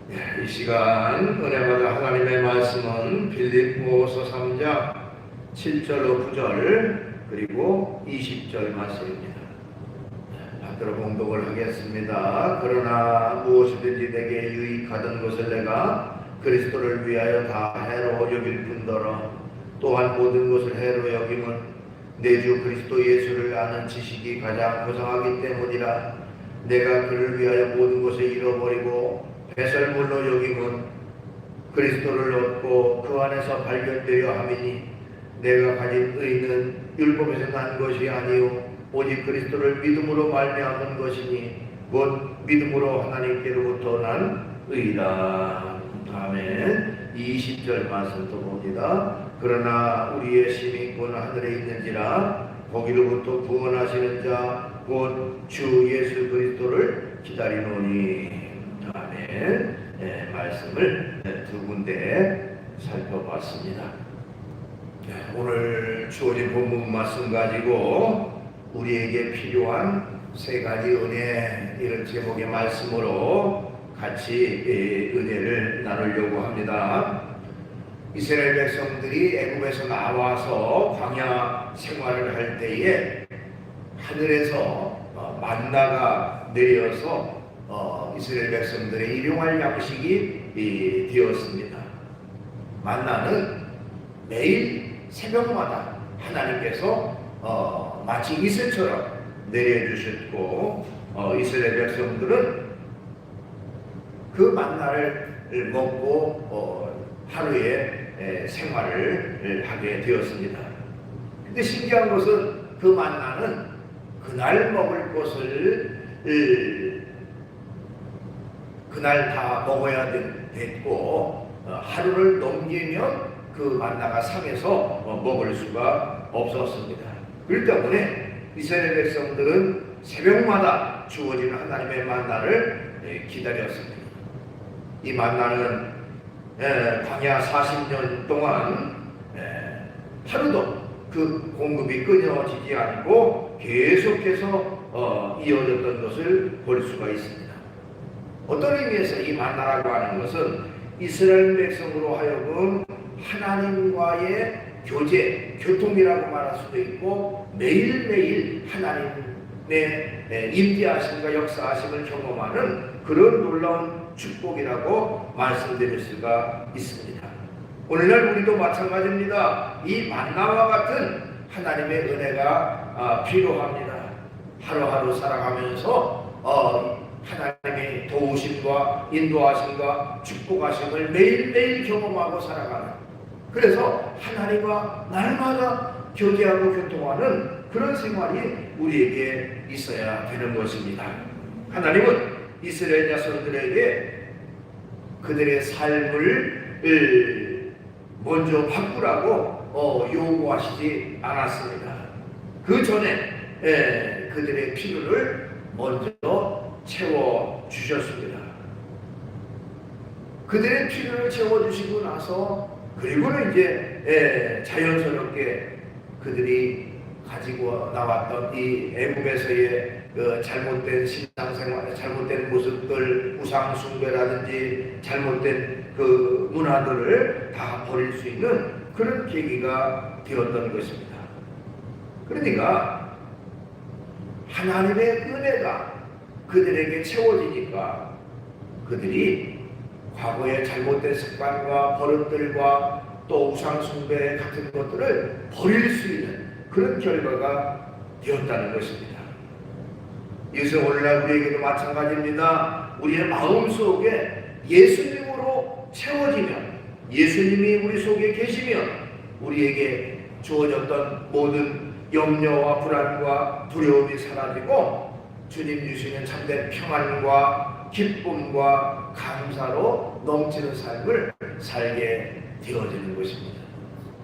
이 시간 은혜받은 하나님의 말씀은 빌립보서 3장 7절로 9절 그리고 20절 말씀입니다. 받들어 봉독을 하겠습니다. 그러나 무엇이든지 내게 유익하던 것을 내가 그리스도를 위하여 다 해로 여길 뿐더러 또한 모든 것을 해로 여김은 내 주 그리스도 예수를 아는 지식이 가장 고상하기 때문이라. 내가 그를 위하여 모든 것을 잃어버리고 배설물로 여김은 그리스도를 얻고 그 안에서 발견되려 함이니 내가 가진 의는 율법에서 난 것이 아니요 오직 그리스도를 믿음으로 말미암은 것이니 곧 믿음으로 하나님께로부터 난 의라. 아멘. 20절 말씀 또 봅니다. 그러나 우리의 힘이 곧 하늘에 있는지라 거기로부터 구원하시는 자 곧 주 예수 그리스도를 기다리노니. 아멘. 말씀을 두 군데 살펴봤습니다. 오늘 주어진 본문 말씀 가지고 우리에게 필요한 세 가지 은혜, 이런 제목의 말씀으로 같이 은혜를 나누려고 합니다. 이스라엘 백성들이 애굽에서 나와서 광야 생활을 할 때에 하늘에서 만나가 내려서 이스라엘 백성들의 일용할 양식이 되었습니다. 만나는 매일 새벽마다 하나님께서 마치 이슬처럼 내려주셨고 이스라엘 백성들은 그 만나를 먹고 하루에 생활을 하게 되었습니다. 근데 신기한 것은 그 만나는 그날 먹을 것을 그날 다 먹어야 됐고 하루를 넘기면 그 만나가 상해서 먹을 수가 없었습니다. 그렇기 때문에 이스라엘 백성들은 새벽마다 주어지는 하나님의 만나를 기다렸습니다. 이 만나는 광야 40년 동안 하루도 그 공급이 끊어지지 않고 계속해서 이어졌던 것을 볼 수가 있습니다. 어떤 의미에서 이 만나라고 하는 것은 이스라엘 백성으로 하여금 하나님과의 교제, 교통이라고 말할 수도 있고 매일매일 하나님의 임재하심과 역사하심을 경험하는 그런 놀라운 축복이라고 말씀드릴 수가 있습니다. 오늘날 우리도 마찬가지입니다. 이 만나와 같은 하나님의 은혜가 필요합니다. 하루하루 살아가면서 하나님의 도우심과 인도하심과 축복하심을 매일매일 경험하고 살아가는, 그래서 하나님과 날마다 교제하고 교통하는 그런 생활이 우리에게 있어야 되는 것입니다. 하나님은 이스라엘 자손들에게 그들의 삶을 먼저 바꾸라고 요구하시지 않았습니다. 그 전에 그들의 필요를 먼저 채워주셨습니다. 그들의 필요를 채워주시고 나서 그리고는 이제 자연스럽게 그들이 가지고 나왔던 이 애굽에서의 잘못된 신앙생활, 잘못된 모습들, 우상숭배라든지 잘못된 그 문화들을 다 버릴 수 있는 그런 계기가 되었던 것입니다. 그러니까 하나님의 은혜가 그들에게 채워지니까 그들이 과거의 잘못된 습관과 버릇들과 또 우상숭배 같은 것들을 버릴 수 있는 그런 결과가 되었다는 것입니다. 이것은 오늘날 우리에게도 마찬가지입니다. 우리의 마음속에 예수님으로 채워지면, 예수님이 우리 속에 계시면 우리에게 주어졌던 모든 염려와 불안과 두려움이 사라지고 주님 주시는 참된 평안과 기쁨과 감사로 넘치는 삶을 살게 되어지는 것입니다.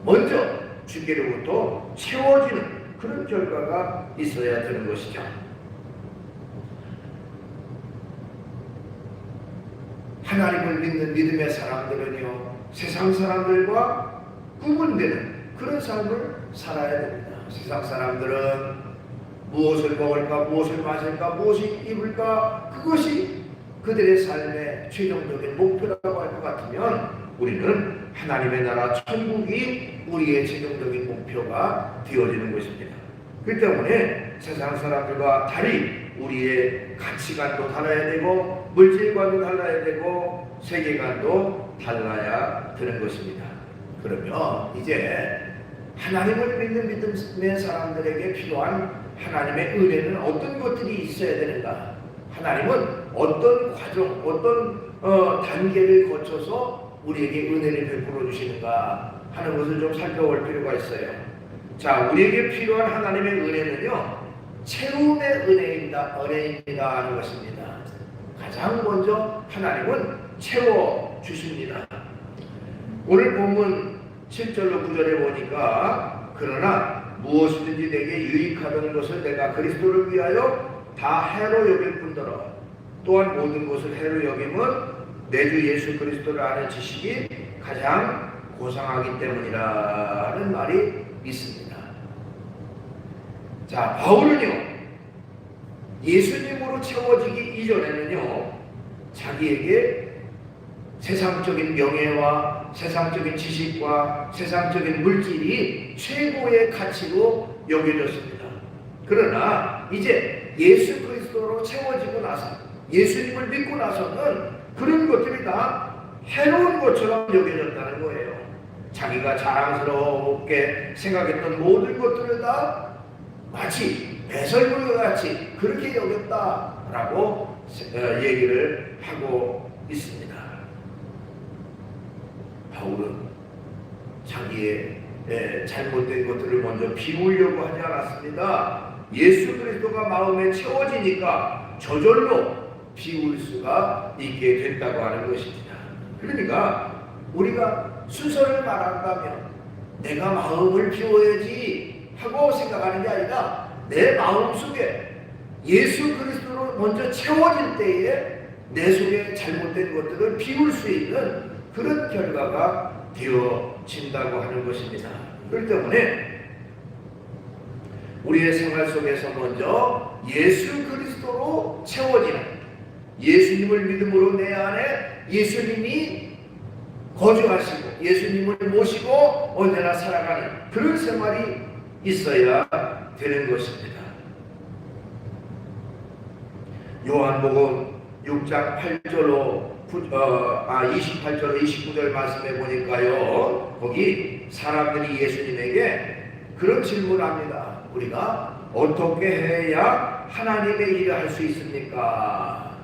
먼저 주께로부터 채워지는 그런 결과가 있어야 되는 것이죠. 하나님을 믿는 믿음의 사람들은요, 세상 사람들과 구분되는 그런 삶을 살아야 됩니다. 세상 사람들은 무엇을 먹을까, 무엇을 마실까, 무엇을 입을까, 그것이 그들의 삶의 최종적인 목표라고 할 것 같으면 우리는 하나님의 나라 천국이 우리의 최종적인 목표가 되어지는 것입니다. 그렇기 때문에 세상 사람들과 달리 우리의 가치관도 달라야 되고 물질관도 달라야 되고 세계관도 달라야 되는 것입니다. 그러면 이제 하나님을 믿는 믿음의 사람들에게 필요한 하나님의 은혜는 어떤 것들이 있어야 되는가? 하나님은 어떤 과정, 어떤 단계를 거쳐서 우리에게 은혜를 베풀어 주시는가 하는 것을 좀 살펴볼 필요가 있어요. 자, 우리에게 필요한 하나님의 은혜는요, 채움의 은혜입니다 하는 것입니다. 가장 먼저 하나님은 채워 주십니다. 오늘 본문 7절로 9절에 보니까 그러나 무엇이든지 내게 유익하던 것을 내가 그리스도를 위하여 다 해로 여길 뿐더러 또한 모든 것을 해로 여김은 내 주 예수 그리스도를 아는 지식이 가장 고상하기 때문이라는 말이 있습니다. 자, 바울은요, 예수님으로 채워지기 이전에는요, 자기에게 세상적인 명예와 세상적인 지식과 세상적인 물질이 최고의 가치로 여겨졌습니다. 그러나 이제 예수 그리스도로 채워지고 나서, 예수님을 믿고 나서는 그런 것들이 다 해로운 것처럼 여겨졌다는 거예요. 자기가 자랑스럽게 생각했던 모든 것들을 다 마치 배설물과 같이 그렇게 여겼다라고 얘기를 하고 있습니다. 바울은 자기의 잘못된 것들을 먼저 비우려고 하지 않았습니다. 예수 그리스도가 마음에 채워지니까 저절로 비울 수가 있게 됐다고 하는 것입니다. 그러니까 우리가 순서를 말한다면 내가 마음을 비워야지 하고 생각하는 게 아니라 내 마음속에 예수 그리스도로 먼저 채워질 때에 내 속에 잘못된 것들을 비울 수 있는 그런 결과가 되어진다고 하는 것입니다. 그렇기 때문에 우리의 생활 속에서 먼저 예수 그리스도로 채워지는, 예수님을 믿음으로 내 안에 예수님이 거주하시고 예수님을 모시고 언제나 살아가는 그런 생활이 있어야 되는 것입니다. 요한복음 6장 8절로 28절 29절 말씀해 보니까요, 거기 사람들이 예수님에게 그런 질문을 합니다. 우리가 어떻게 해야 하나님의 일을 할 수 있습니까?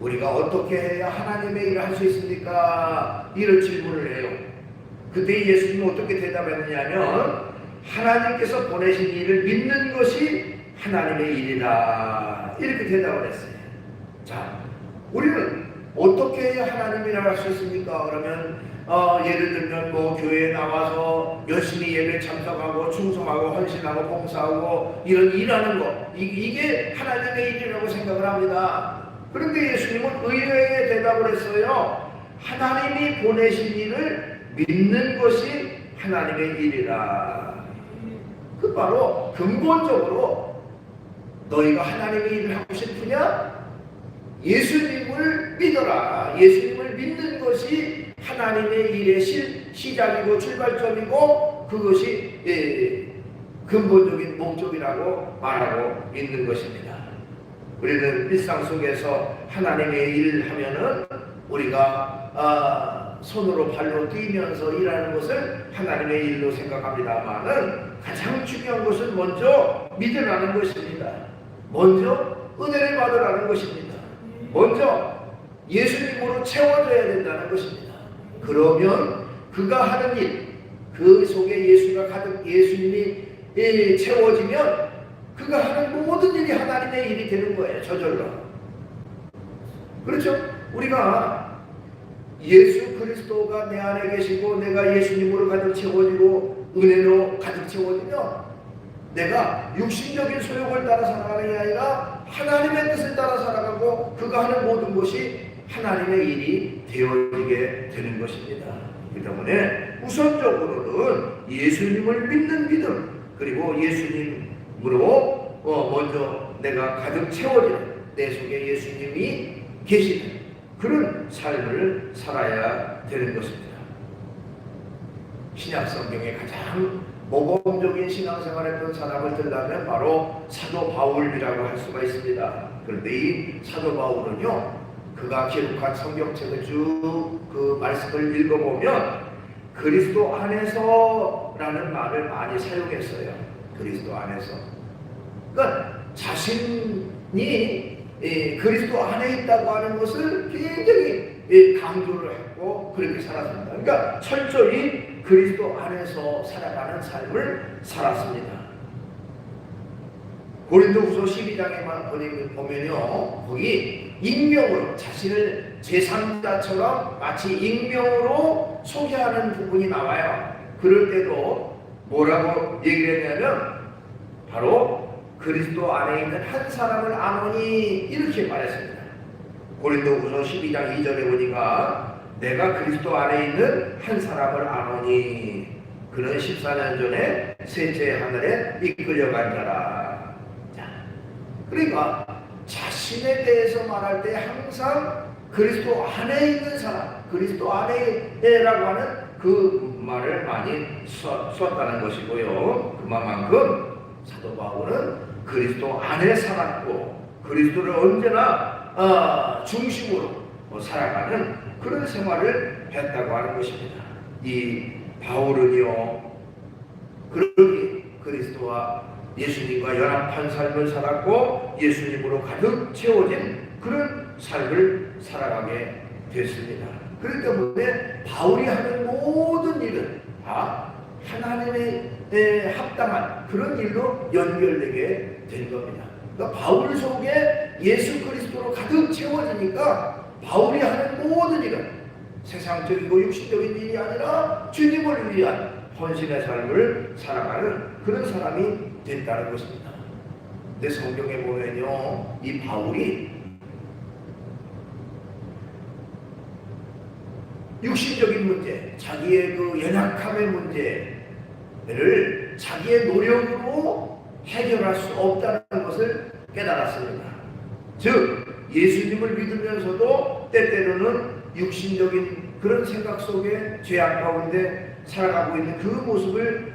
우리가 어떻게 해야 하나님의 일을 할 수 있습니까? 이런 질문을 해요. 그때 예수님은 어떻게 대답했느냐면 하나님께서 보내신 일을 믿는 것이 하나님의 일이다, 이렇게 대답을 했어요. 자, 우리는 어떻게 해야 하나님의 일을 할 수 있습니까? 그러면 예를 들면 뭐 교회에 나와서 열심히 예배 참석하고 충성하고 헌신하고 봉사하고 이런 일하는 거, 이게 하나님의 일이라고 생각을 합니다. 그런데 예수님은 의외의 대답을 했어요. 하나님이 보내신 일을 믿는 것이 하나님의 일이라. 그 바로 근본적으로 너희가 하나님의 일을 하고 싶으냐? 예수님을 믿어라. 예수님을 믿는 것이 하나님의 일의 시작이고 출발점이고 그것이 근본적인 목적이라고 말하고 있는 것입니다. 우리는 일상 속에서 하나님의 일을 하면은 우리가 손으로 발로 뛰면서 일하는 것을 하나님의 일로 생각합니다만은 가장 중요한 것은 먼저 믿으라는 것입니다. 먼저 은혜를 받으라는 것입니다. 먼저 예수님으로 채워져야 된다는 것입니다. 그러면 그가 하는 일, 그 속에 예수가 가득, 예수님이 채워지면 그가 하는 모든 일이 하나님의 일이 되는 거예요. 저절로. 그렇죠? 우리가 예수 그리스도가 내 안에 계시고 내가 예수님으로 가득 채워지고 은혜로 가득 채워지면 내가 육신적인 소욕을 따라 살아가는 게 아니라 하나님의 뜻을 따라 살아가고 그가 하는 모든 것이 하나님의 일이 되어지게 되는 것입니다. 그렇기 때문에 우선적으로는 예수님을 믿는 믿음, 그리고 예수님으로 먼저 내가 가득 채워지는, 내 속에 예수님이 계시는 그런 삶을 살아야 되는 것입니다. 신약 성경에 가장 모범적인 신앙생활을 했던 사람을 들라면 바로 사도 바울이라고 할 수가 있습니다. 그런데 이 사도 바울은요, 그가 기록한 성경책을 쭉 그 말씀을 읽어보면 그리스도 안에서라는 말을 많이 사용했어요. 그리스도 안에서. 그러니까 자신이 그리스도 안에 있다고 하는 것을 굉장히 강조를 했고 그렇게 살았습니다. 그러니까 철저히 그리스도 안에서 살아가는 삶을 살았습니다. 고린도후서 12장에만 보면요, 거기 익명으로 자신을 제3자처럼 마치 익명으로 소개하는 부분이 나와요. 그럴 때도 뭐라고 얘기를 했냐면 바로 그리스도 안에 있는 한 사람을 아노니 이렇게 말했습니다. 고린도후서 12장 2절에 보니까 내가 그리스도 안에 있는 한 사람을 아노니 그는 14년 전에 셋째 하늘에 이끌려간 자라. 그러니까 자신에 대해서 말할 때 항상 그리스도 안에 있는 사람, 그리스도 안에라고 하는 그 말을 많이 썼다는 것이고요. 그만큼 사도 바울은 그리스도 안에 살았고 그리스도를 언제나 중심으로 살아가는 그런 생활을 했다고 하는 것입니다. 이 바울은요, 그렇게 그리스도와 예수님과 연합한 삶을 살았고 예수님으로 가득 채워진 그런 삶을 살아가게 됐습니다. 그렇기 때문에 바울이 하는 모든 일은 다 하나님의 합당한 그런 일로 연결되게 된 겁니다. 그러니까 바울 속에 예수 그리스도로 가득 채워지니까 바울이 하는 모든 일은 세상적이고 육신적인 일이 아니라 주님을 위한 헌신의 삶을 살아가는 그런 사람이 됐다는 것입니다. 근데 성경에 보면요, 이 바울이 육신적인 문제, 자기의 그 연약함의 문제를 자기의 노력으로 해결할 수 없다는 것을 깨달았습니다. 즉 예수님을 믿으면서도 때때로는 육신적인 그런 생각 속에 죄악 가운데 살아가고 있는 그 모습을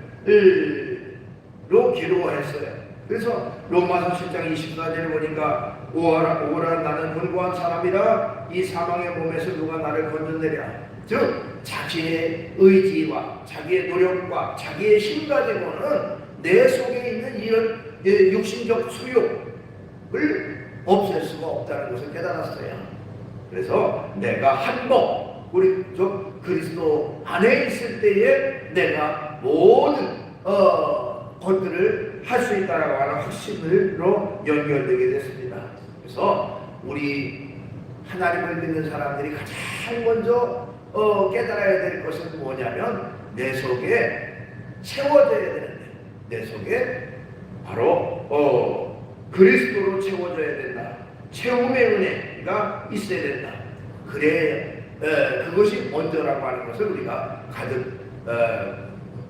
괴로워했어요. 그래서 로마서 7장 24절에 보니까 오라 나는 곤고한 사람이라 이 사망의 몸에서 누가 나를 건져내랴. 즉 자기의 의지와 자기의 노력과 자기의 힘 가지고는 내 속에 있는 이런 육신적 수욕을 없앨 수가 없다는 것을 깨달았어요. 그래서 내가 한번 우리 그리스도 안에 있을 때에 내가 모든 것들을 할 수 있다라고 하는 확신으로 연결되게 됐습니다. 그래서 우리 하나님을 믿는 사람들이 가장 먼저 깨달아야 될 것은 뭐냐면 내 속에 채워져야 되는데 내 속에 바로 그리스도로 채워져야 된다. 채움의 은혜가 있어야 된다. 그래 그것이 먼저라고 하는 것을 우리가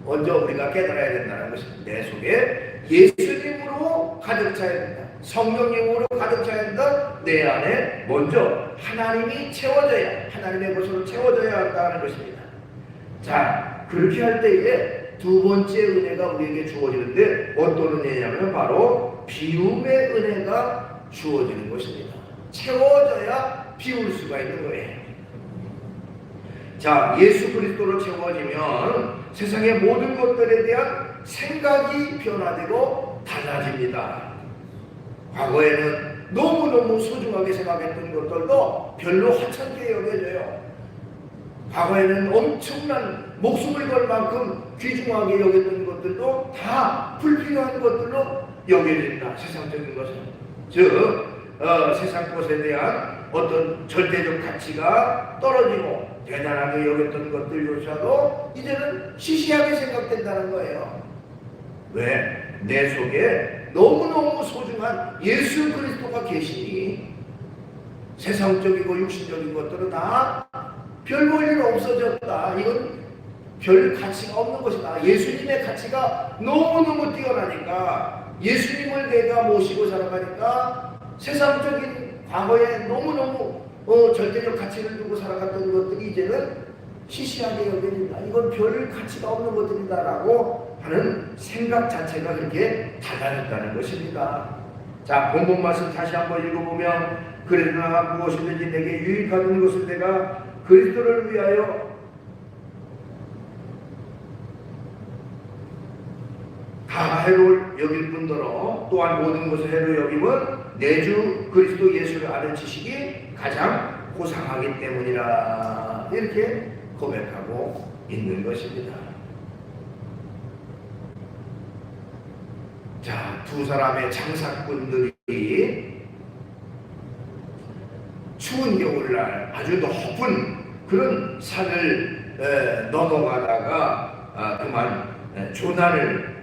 먼저 우리가 깨달아야 된다는 것입니다. 내 속에 예수님으로 가득 차야 된다. 성령님으로 가득 차야 된다. 내 안에 먼저 하나님이 채워져야, 하나님의 것으로 채워져야 한다는 것입니다. 자, 그렇게 할 때에 두 번째 은혜가 우리에게 주어지는데 어떤 은혜냐면 바로 비움의 은혜가 주어지는 것입니다. 채워져야 비울 수가 있는 거예요. 자, 예수 그리스도로 채워지면 세상의 모든 것들에 대한 생각이 변화되고 달라집니다. 과거에는 너무너무 소중하게 생각했던 것들도 별로 하찮게 여겨져요. 과거에는 엄청난 목숨을 걸 만큼 귀중하게 여겼던 것들도 다 불필요한 것들로 여겨진다. 세상적인 것은. 즉 세상 것에 대한 어떤 절대적 가치가 떨어지고 대단하게 여겼던 것들조차도 이제는 시시하게 생각된다는 거예요. 왜? 내 속에 너무너무 소중한 예수 그리스도가 계시니 세상적이고 육신적인 것들은 다 별 볼 일 없어졌다. 이건 별 가치가 없는 것이다. 예수님의 가치가 너무너무 뛰어나니까 예수님을 내가 모시고 살아가니까 세상적인 과거에 너무너무 절대적 가치를 두고 살아갔던 것들이 이제는 시시하게 여겨진다. 이건 별 가치가 없는 것들이다라고 하는 생각 자체가 그렇게 달라졌다는 것입니다. 자, 본문 말씀 다시 한번 읽어보면 그러나 무엇이든지 내게 유익하는 것을 내가 그리스도를 위하여 다 해로 여길 뿐더러 또한 모든 것을 해로 여김은 내 주 그리스도 예수를 아는 지식이 가장 고상하기 때문이라 이렇게 고백하고 있는 것입니다. 자, 두 사람의 장사꾼들이 추운 겨울날 아주 높은 그런 산을 넘어가다가 그만 조난을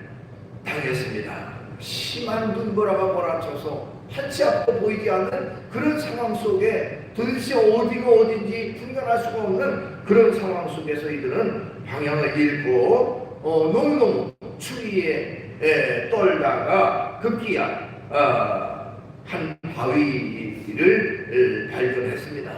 당했습니다. 심한 눈보라가 몰아쳐서 한치 앞도 보이지 않는 그런 상황 속에 도대체 어디가 어딘지 분간할 수가 없는 그런 상황 속에서 이들은 방향을 잃고 너무너무 추위에 떨다가 급기야 한 바위를 발견했습니다.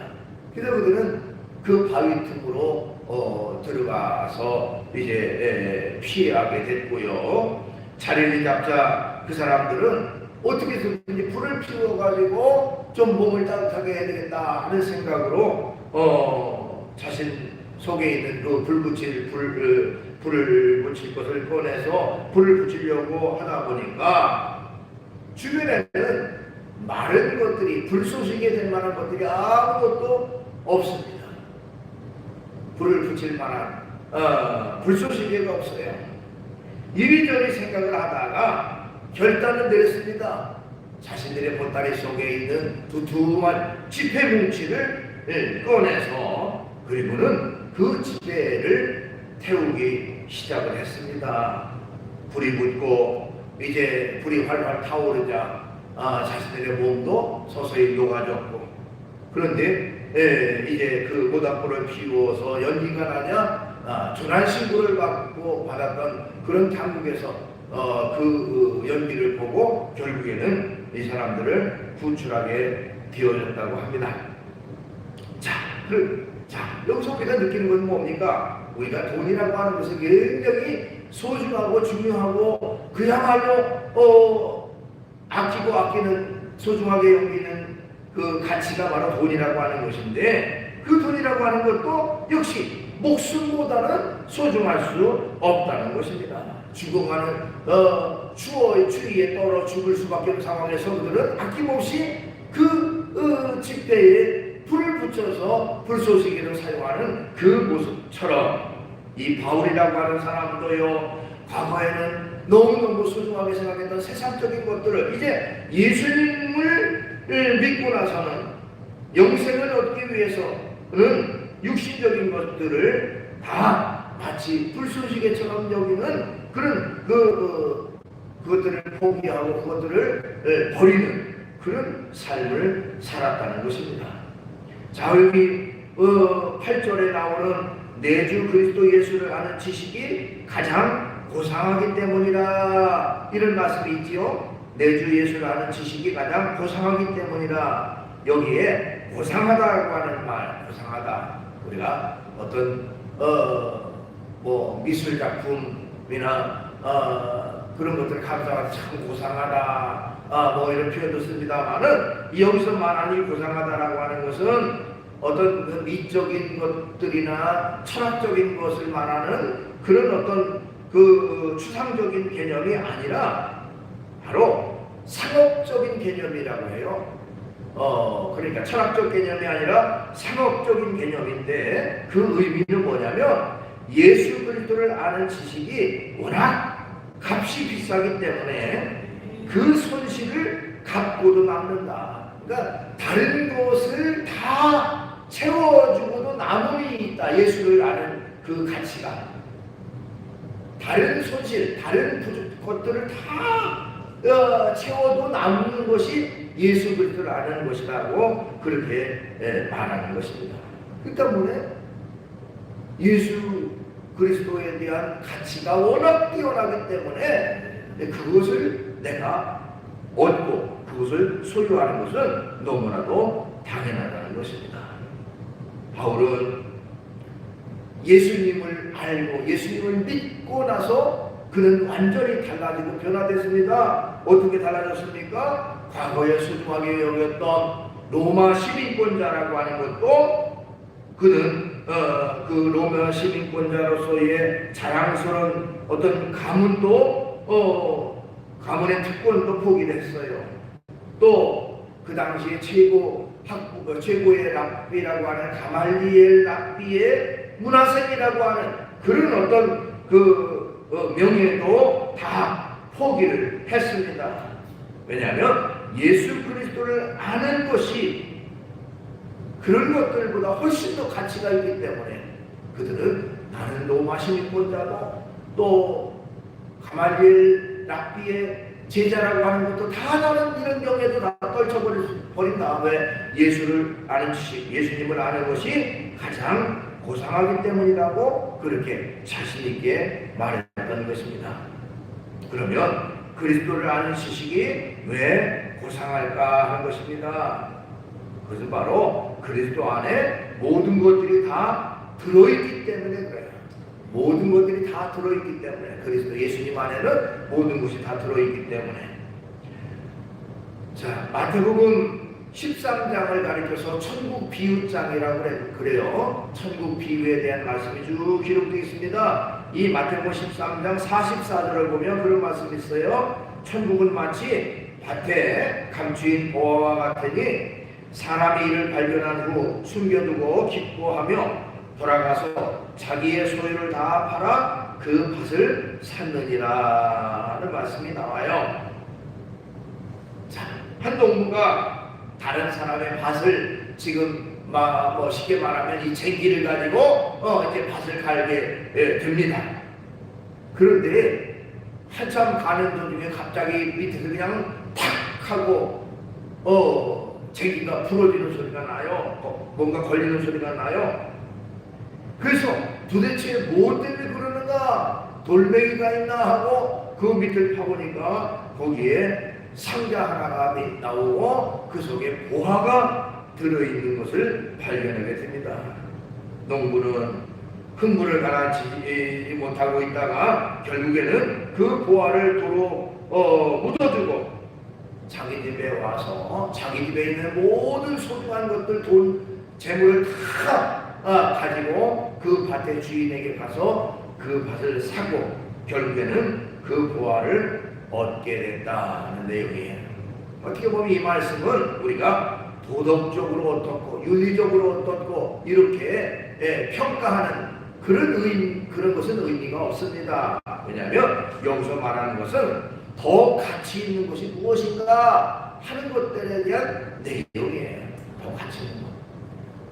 그래서 그들은 그 바위 틈으로 들어가서 이제 피하게 됐고요. 자리를 잡자 그 사람들은 어떻게 해서든지 불을 피워가지고 좀 몸을 따뜻하게 해야 되겠다 하는 생각으로 자신 속에 있는 그 불을 붙일 것을 꺼내서 불을 붙이려고 하다 보니까 주변에는 마른 것들이 불쏘시게 될 만한 것들이 아무것도 없습니다. 불을 붙일 만한 불쏘시개가 없어요. 이리저리 생각을 하다가 결단을 내렸습니다. 자신들의 보따리 속에 있는 두툼한 지폐 뭉치를 꺼내서 그리고는 그 지폐를 태우기 시작을 했습니다. 불이 붙고 이제 불이 활활 타오르자 자신들의 몸도 서서히 녹아졌고, 그런데 이제 그 모닥불을 피워서 연기가 나냐 조난 신고를 받았던 그런 당국에서 그 연기를 보고 결국에는 이 사람들을 구출하게 되어졌다고 합니다. 자, 여기서 우리가 느끼는 건 뭡니까? 우리가 돈이라고 하는 것은 굉장히 소중하고 중요하고 그야말로 아끼고 아끼는 소중하게 여기는 그 가치가 바로 돈이라고 하는 것인데, 그 돈이라고 하는 것도 역시 목숨보다는 소중할 수 없다는 것입니다. 죽어가는 추위에 떨어 죽을 수밖에 없는 상황에서 그들은 아낌없이 그 집회에 불을 붙여서 불쏘시개를 사용하는 그 모습처럼 이 바울이라고 하는 사람도요, 과거에는 너무너무 소중하게 생각했던 세상적인 것들을 이제 예수님을 믿고 나서는 영생을 얻기 위해서는 육신적인 것들을 다 마치 불쏘시개처럼 여기는 그런 그것들을 포기하고 그것들을 버리는 그런 삶을 살았다는 것입니다. 자, 여기 8절에 나오는 내 주 그리스도 예수를 아는 지식이 가장 고상하기 때문이라 이런 말씀이 있지요. 내 주 예수를 아는 지식이 가장 고상하기 때문이라. 여기에 고상하다고 하는 말, 고상하다, 우리가 어떤 미술 작품이나 그런 것들을 감상하면 참 고상하다 이런 표현도 씁니다만은, 여기서 말하는 고상하다라고 하는 것은 어떤 그 미적인 것들이나 철학적인 것을 말하는 그런 어떤 그 추상적인 개념이 아니라 바로 상업적인 개념이라고 해요. 그러니까 철학적 개념이 아니라 상업적인 개념인데, 그 의미는 뭐냐면 예수 그리스도를 아는 지식이 워낙 값이 비싸기 때문에 그 손실을 갚고도 남는다. 그러니까 다른 것을 다 채워주고도 남음이 있다. 예수를 아는 그 가치가. 다른 손실, 다른 것들을 다 채워도 남는 것이 예수 그리스도를 아는 것이라고 그렇게 말하는 것입니다. 그 때문에 예수 그리스도에 대한 가치가 워낙 뛰어나기 때문에 그것을 내가 얻고 그것을 소유하는 것은 너무나도 당연하다는 것입니다. 바울은 예수님을 알고 예수님을 믿고 나서 그는 완전히 달라지고 변화됐습니다. 어떻게 달라졌습니까? 과거에 소중하게 여겼던 로마 시민권자라고 하는 것도 그는 그 로마 시민권자로서의 자랑스러운 어떤 가문도 가문의 특권도 포기를 했어요. 또 그 당시에 최고의 랍비라고 하는 가말리엘 랍비의 문화생이라고 하는 그런 어떤 명예도 다 포기를 했습니다. 왜냐하면 예수 그리스도를 아는 것이 그런 것들보다 훨씬 더 가치가 있기 때문에 그들은 나는 로마 시민권자다, 또 가말리엘 랍비의 제자라고 하는 것도 다 나는 이런 명예도 다 떨쳐버린 다음에 예수를 아는 지식, 예수님을 아는 것이 가장 고상하기 때문이라고 그렇게 자신있게 말했던 것입니다. 그러면 그리스도를 아는 지식이 왜 고상할까 하는 것입니다. 그것은 바로 그리스도 안에 모든 것들이 다 들어있기 때문에 그래요. 모든 것들이 다 들어있기 때문에, 그리스도 예수님 안에는 모든 것이 다 들어있기 때문에. 자, 마태복음 13장을 가리켜서 천국 비유장이라고 그래요. 천국 비유에 대한 말씀이 쭉 기록되어 있습니다. 이 마태복음 13장 44절을 보면 그런 말씀이 있어요. 천국은 마치 밭에 감추인 보화와 같으니 사람이 이를 발견한 후 숨겨두고 기뻐하며 돌아가서 자기의 소유를 다 팔아 그 밭을 샀느니라는 말씀이 나와요. 자, 한 농부가 다른 사람의 밭을 지금 쉽게 말하면 이 쟁기를 가지고 이제 밭을 갈게 됩니다. 그런데 한참 가는 도중에 갑자기 밑에서 그냥 탁 하고 쟁기가 부러지는 소리가 나요. 뭔가 걸리는 소리가 나요. 그래서 도대체 뭐 때문에 그러는가, 돌멩이가 있나 하고 그 밑을 파보니까 거기에 상자 하나가 나오고 그 속에 보화가 들어있는 것을 발견하게 됩니다. 농부는 흙물을 가라앉히지 못하고 있다가 결국에는 그 보화를 도로 묻어주고 자기 집에 와서 자기 집에 있는 모든 소중한 것들, 돈, 재물을 다 가지고 그 밭의 주인에게 가서 그 밭을 사고 결국에는 그 보화를 얻게 됐다는 내용이에요. 어떻게 보면 이 말씀은 우리가 도덕적으로 어떻고 윤리적으로 어떻고 이렇게 평가하는 그런 것은 의미가 없습니다. 왜냐하면 여기서 말하는 것은 더 가치 있는 것이 무엇인가 하는 것들에 대한 내용이에요. 더 가치 있는 것.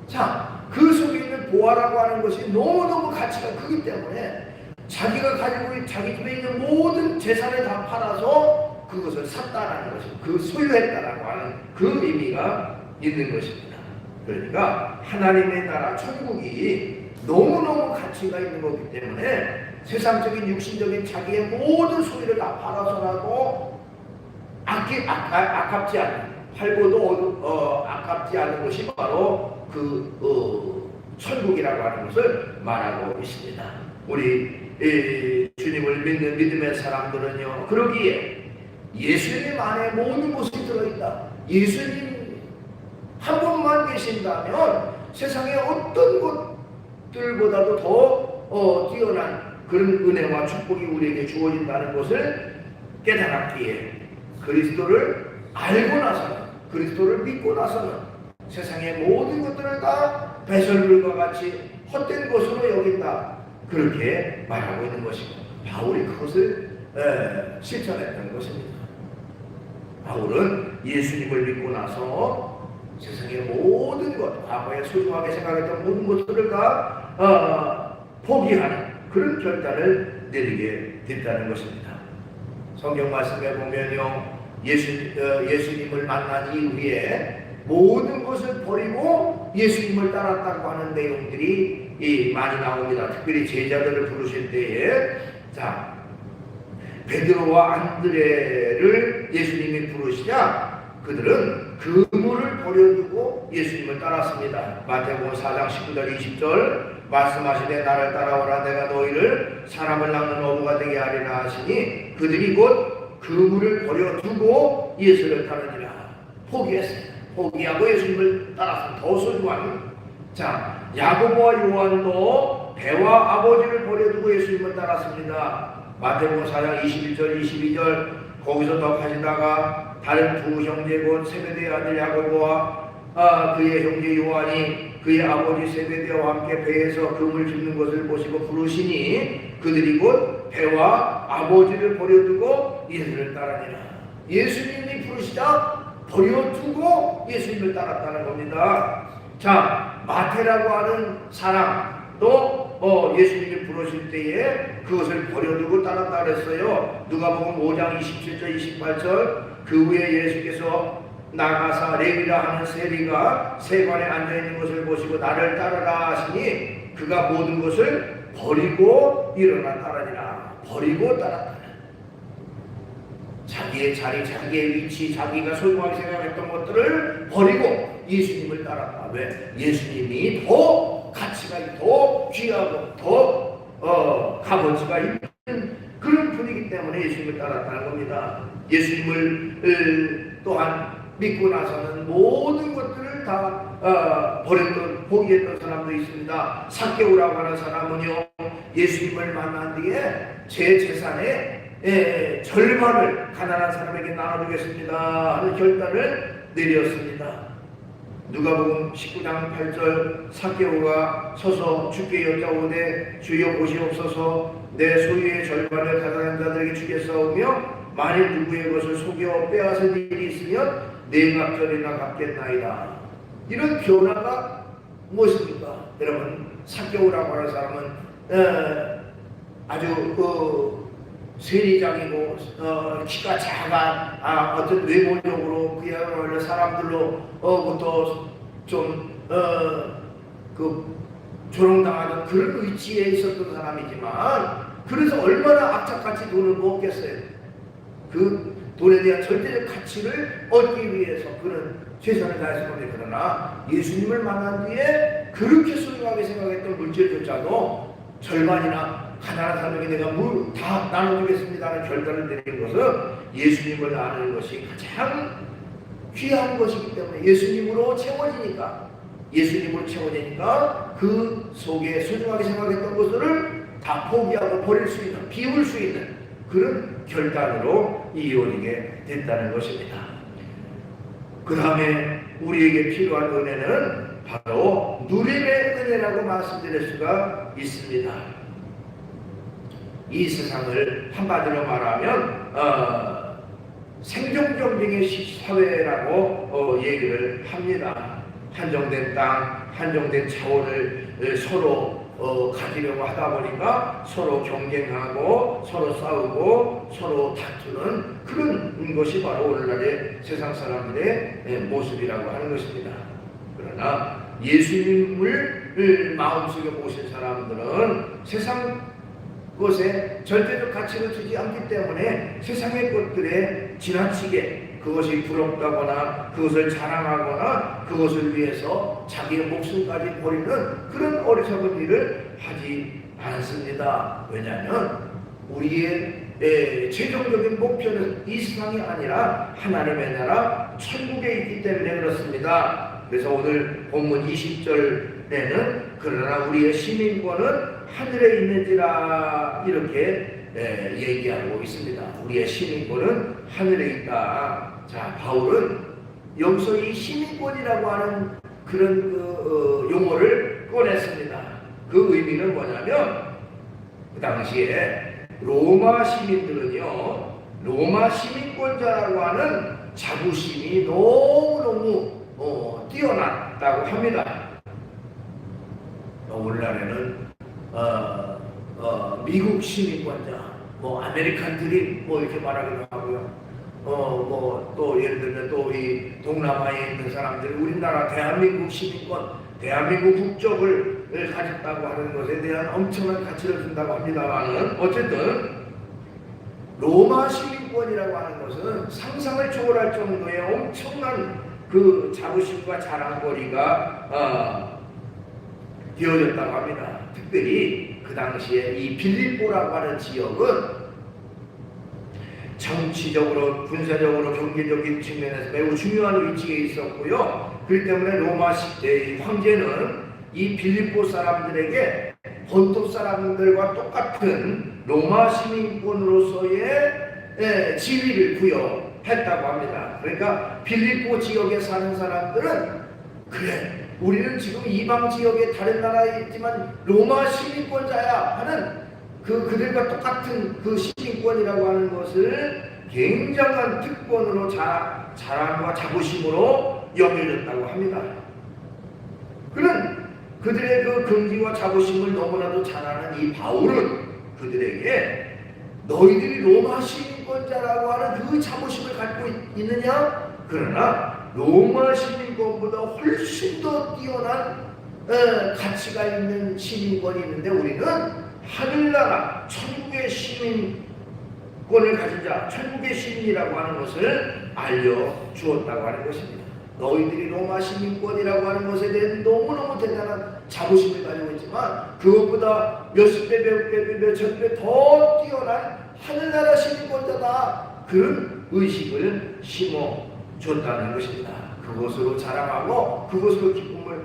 자, 그 속에 있는 보화라고 하는 것이 너무너무 가치가 크기 때문에 자기가 가지고 자기 집에 있는 모든 재산을 다 팔아서 그것을 샀다라는 것이, 그 소유했다라고 하는 그 의미가 있는 것입니다. 그러니까 하나님의 나라 천국이 너무너무 가치가 있는 거기 때문에 세상적인 육신적인 자기의 모든 소유를 다 팔아서라도 아깝지 않은, 팔고도 아깝지 않은 것이 바로 천국이라고 하는 것을 말하고 있습니다. 우리 주님을 믿는 믿음의 사람들은요, 그러기에 예수님 안에 모든 것이 들어있다. 예수님 한 분만 계신다면 세상의 어떤 것들보다도 더 뛰어난 그런 은혜와 축복이 우리에게 주어진다는 것을 깨달았기에 그리스도를 알고 나서는, 그리스도를 믿고 나서는 세상의 모든 것들을 다 배설물과 같이 헛된 것으로 여긴다. 그렇게 말하고 있는 것이고, 바울이 그것을 실천했던 것입니다. 바울은 예수님을 믿고 나서 세상의 모든 것, 과거에 소중하게 생각했던 모든 것들을 다 포기하는 그런 결단을 내리게 됐다는 것입니다. 성경 말씀에 보면요, 예수님을 만난 이후에 모든 것을 버리고 예수님을 따랐다고 하는 내용들이 많이 나옵니다. 특별히 제자들을 부르실 때에, 자, 베드로와 안드레를 예수님이 부르시자 그들은 그물을 버려두고 예수님을 따랐습니다. 마태복음 4장 19절 20절 말씀하시되 나를 따라오라 내가 너희를 사람을 낚는 어부가 되게 하리라 하시니 그들이 곧 그물을 버려두고 예수를 따르니라. 포기했어요. 포기하고 예수님을 따라서 더 소중한 자 야고보와 요한도 배와 아버지를 버려두고 예수님을 따랐습니다. 마태복음 4장 21절 22절 거기서 더 가시다가 다른 두 형제 곧 세베대의 아들 야고보와 그의 형제 요한이 그의 아버지 세베대와 함께 배에서 그물 줍는 것을 보시고 부르시니 그들이 곧 배와 아버지를 버려두고 예수를 따르니라. 예수님이 부르시자 버려두고 예수님을 따랐다는 겁니다. 자, 마태라고 하는 사람도 예수님이 부르실 때에 그것을 버려두고 따랐다 그랬어요. 누가복음 5장 27절 28절 그 후에 예수께서 나가사 레위라 하는 세리가 세관에 앉아있는 것을 보시고 나를 따르라 하시니 그가 모든 것을 버리고 일어나 따르니라. 버리고 따랐다. 자기의 자리, 자기의 위치, 자기가 소중하게 생각했던 것들을 버리고 예수님을 따랐다. 왜? 예수님이 더 가치가 더 귀하고 더 값어치가 있는 그런 분이기 때문에 예수님을 따랐다는 겁니다. 예수님을 또한 믿고 나서는 모든 것들을 다 버렸던 포기했던 사람도 있습니다. 삭개오라고 하는 사람은요 예수님을 만난 뒤에 제 재산의 절반을 가난한 사람에게 나눠주겠습니다 하는 결단을 내렸습니다. 누가복음 19장 8절 삭개오가 서서 주께 여짜오되 주여 보시옵소서 내 소유의 절반을 가난한 자들에게 주겠사오며 만일 누구의 것을 속여 빼앗은 일이 있으면 네 갑절이나 갚겠나이다. 이런 변화가 무엇입니까? 여러분 삭개오라고 하는 사람은 아주 세리장이고 키가 작아 어떤 외모적으로 그야말로 사람들로부터 좀 조롱당하는 그런 위치에 있었던 사람이지만 그래서 얼마나 악착같이 돈을 모았겠어요. 그 돈에 대한 절대적 가치를 얻기 위해서 그런 최선을 다했었는데 그러나 예수님을 만난 뒤에 그렇게 소중하게 생각했던 물질조차도 절반이나 가난한 사람에게 내가 다 나눠주겠습니다라는 결단을 내린 것은 예수님을 아는 것이 가장 귀한 것이기 때문에 예수님으로 채워지니까 그 속에 소중하게 생각했던 것들을 다 포기하고 버릴 수 있는 비울 수 있는 그런 결단으로 이루어지게 됐다는 것입니다. 그 다음에 우리에게 필요한 은혜는 바로 누림의 은혜라고 말씀드릴 수가 있습니다. 이 세상을 한마디로 말하면 생존 경쟁의 사회라고 얘기를 합니다. 한정된 땅, 한정된 자원을 서로 가지려고 하다 보니까 서로 경쟁하고 서로 싸우고 서로 다투는 그런 것이 바로 오늘날의 세상 사람들의 모습이라고 하는 것입니다. 그러나 예수님을 마음속에 모신 사람들은 세상 그것에 절대적 가치를 두지 않기 때문에 세상의 것들에 지나치게 그것이 부럽다거나 그것을 자랑하거나 그것을 위해서 자기의 목숨까지 버리는 그런 어리석은 일을 하지 않습니다. 왜냐하면 우리의 최종적인 목표는 이 세상이 아니라 하나님의 나라 천국에 있기 때문에 그렇습니다. 그래서 오늘 본문 20절에는 그러나 우리의 시민권은 하늘에 있는지라 이렇게 얘기하고 있습니다. 우리의 시민권은 하늘에 있다. 자, 바울은 여기서 이 시민권이라고 하는 그런 용어를 꺼냈습니다. 그 의미는 뭐냐면 그 당시에 로마 시민들은요 로마 시민권자라고 하는 자부심이 너무너무 뛰어났다고 합니다. 오늘날에는 미국 시민권자, 아메리칸 드림 이렇게 말하기도 하고요. 또 예를 들면 또 이 동남아에 있는 사람들이 우리나라 대한민국 시민권, 대한민국 국적을 가졌다고 하는 것에 대한 엄청난 가치를 준다고 합니다만은 어쨌든 로마 시민권이라고 하는 것은 상상을 초월할 정도의 엄청난 그 자부심과 자랑거리가 되어졌다고 합니다. 특별히 그 당시에 이 빌립보라고 하는 지역은 정치적으로, 군사적으로, 경제적인 측면에서 매우 중요한 위치에 있었고요. 그렇기 때문에 로마 황제는 이 빌립보 사람들에게 본토 사람들과 똑같은 로마 시민권으로서의 지위를 부여했다고 합니다. 그러니까 빌립보 지역에 사는 사람들은 그래, 우리는 지금 이방 지역에 다른 나라에 있지만 로마 시민권자야 하는 그들과 똑같은 그 시민권이라고 하는 것을 굉장한 특권으로 자랑과 자부심으로 여겨졌다고 합니다. 그는 그들의 그 긍지와 자부심을 너무나도 잘 아는 이 바울은 그들에게 너희들이 로마 시민권자라고 하는 그 자부심을 갖고 있느냐? 그러나 로마 시민권보다 훨씬 더 뛰어난 가치가 있는 시민권이 있는데 우리는 하늘나라 천국의 시민권을 가진 자, 천국의 시민이라고 하는 것을 알려주었다고 하는 것입니다. 너희들이 로마 시민권이라고 하는 것에 대해 너무너무 대단한 자부심을 가지고 있지만 그것보다 몇십 배, 몇 배, 몇천 배 더 뛰어난 하늘나라 시민권자다, 그런 의식을 심어줬다는 것입니다. 그것으로 자랑하고 그것으로 기쁨을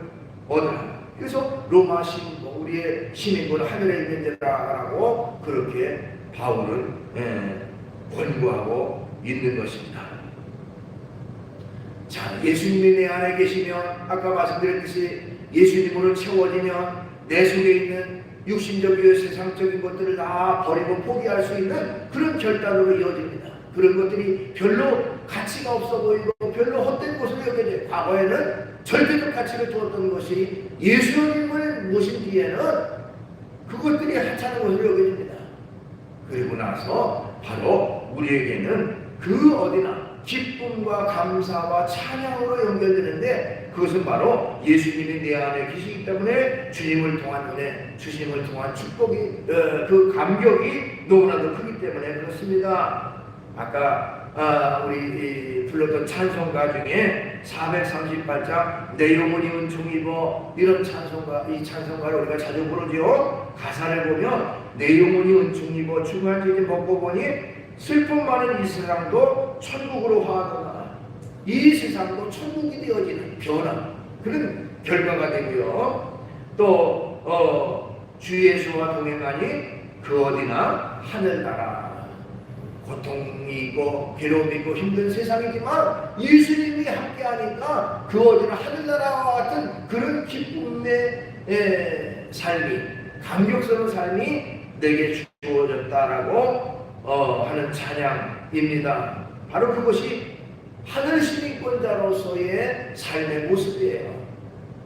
얻으라. 그래서 로마 시민권, 우리의 시민권은 하늘에 있는 자라고 그렇게 바울은 권고하고 있는 것입니다. 자, 예수님이 내 안에 계시면, 아까 말씀드렸듯이 예수님으로 채워지면 내 속에 있는 육신적이고 세상적인 것들을 다 버리고 포기할 수 있는 그런 결단으로 이어집니다. 그런 것들이 별로 가치가 없어 보이고 별로 헛된 것으로 여겨져요. 과거에는 절대적 가치를 두었던 것이 예수님을 모신 뒤에는 그것들이 하찮은 것으로 여겨집니다. 그리고 나서 바로 우리에게는 그 어디나 기쁨과 감사와 찬양으로 연결되는데 그것은 바로 예수님이 내 안에 계시기 때문에 주님을 통한 은혜, 주님을 통한 축복이, 그 감격이 너무나도 크기 때문에 그렇습니다. 아까 우리 불렀던 찬송가 중에 438장 내 영혼이 은총 입어, 이런 찬송가, 이 찬송가를 우리가 자주 부르죠. 가사를 보면 내 영혼이 은총 입어 중간지기 먹고 보니 슬픔 많은 이 세상도 천국으로 화하더라. 이 세상도 천국이 되어지는 변화, 그런 결과가 되고요. 또 주 예수와 동행하니 그 어디나 하늘나라. 고통이 있고 괴로움이 있고 힘든 세상이지만 예수님이 함께하니까 그 어디나 하늘나라와 같은 그런 기쁨의 삶이, 감격스러운 삶이 내게 주어졌다라고 하는 찬양입니다. 바로 그것이 하늘 시민권자로서의 삶의 모습이에요.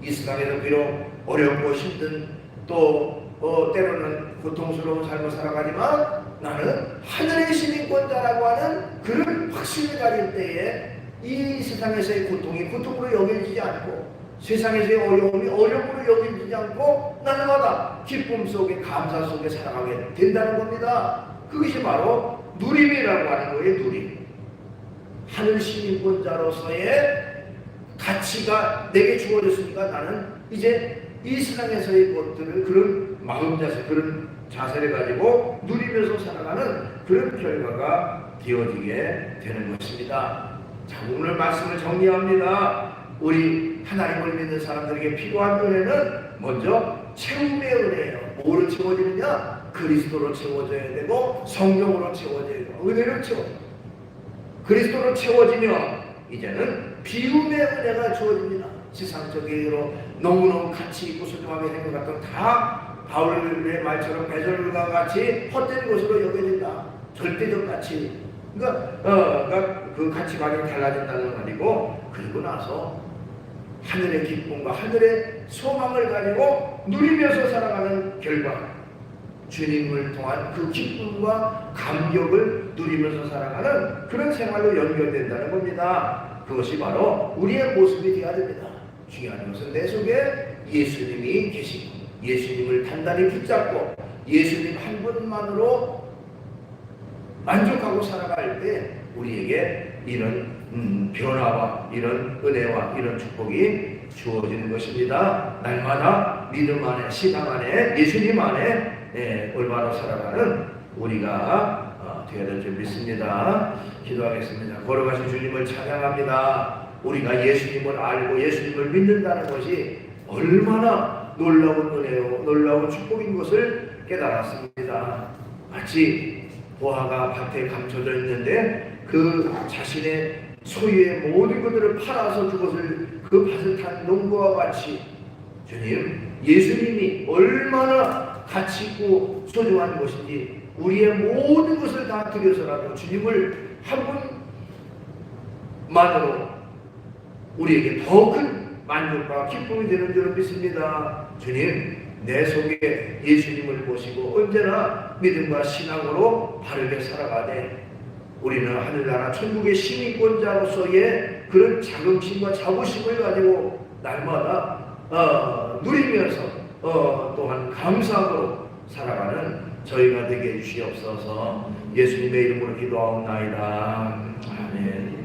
이 세상에서 비록 어렵고 힘든, 또 때로는 고통스러운 삶을 살아가지만 나는 하늘의 시민권자라고 하는 그런 확신을 가질 때에 이 세상에서의 고통이 고통으로 여겨지지 않고 세상에서의 어려움이 어려움으로 여겨지지 않고 날마다 기쁨 속에, 감사 속에 살아가게 된다는 겁니다. 그것이 바로 누림이라고 하는 거예요. 누림. 하늘 시민권자로서의 가치가 내게 주어졌으니까 나는 이제 이 세상에서의 것들을 그런 마음 자세, 그런 자세를 가지고 누리면서 살아가는 그런 결과가 되어지게 되는 것입니다. 자, 오늘 말씀을 정리합니다. 우리 하나님을 믿는 사람들에게 필요한 은혜는 먼저 채움의 은혜예요. 뭐로 채워지느냐? 그리스도로 채워져야 되고 성령으로 채워져야 되고 은혜로 채워져요. 그리스도로 채워지면 이제는 비움의 은혜가 주어집니다. 세상적으로 너무너무 가치 있고 소중하게 생각했던 다 바울의 말처럼 배설과 같이 헛된 것으로 여겨진다. 절대적 가치. 그러니까 그 가치관이 달라진다는 말이고, 그리고 나서 하늘의 기쁨과 하늘의 소망을 가지고 누리면서 살아가는 결과, 주님을 통한 그 기쁨과 감격을 누리면서 살아가는 그런 생활로 연결된다는 겁니다. 그것이 바로 우리의 모습이 되어야 됩니다. 중요한 것은 내 속에 예수님이 계시고 예수님을 단단히 붙잡고 예수님 한 분만으로 만족하고 살아갈 때 우리에게 이런 변화와 이런 은혜와 이런 축복이 주어지는 것입니다. 날마다 믿음 안에, 신앙 안에, 예수님 안에 올바로 살아가는 우리가 되어야 될 줄 믿습니다. 기도하겠습니다. 걸어가신 주님을 찬양합니다. 우리가 예수님을 알고 예수님을 믿는다는 것이 얼마나 놀라운 은혜요, 놀라운 축복인 것을 깨달았습니다. 마치 보화가 밭에 감춰져 있는데 그 자신의 소유의 모든 것들을 팔아서 그것을 그 밭을 탄 농부와 같이 주님, 예수님이 얼마나 가치 있고 소중한 것인지 우리의 모든 것을 다 드려서라도 주님을 한 분만으로 우리에게 더 큰 만족과 기쁨이 되는 줄 믿습니다. 주님, 내 속에 예수님을 모시고 언제나 믿음과 신앙으로 바르게 살아가되 우리는 하늘나라 천국의 시민권자로서의 그런 자긍심과 자부심을 가지고 날마다 누리면서 또한 감사함으로 살아가는 저희가 되게 해주시옵소서. 예수님의 이름으로 기도하옵나이다. 아멘.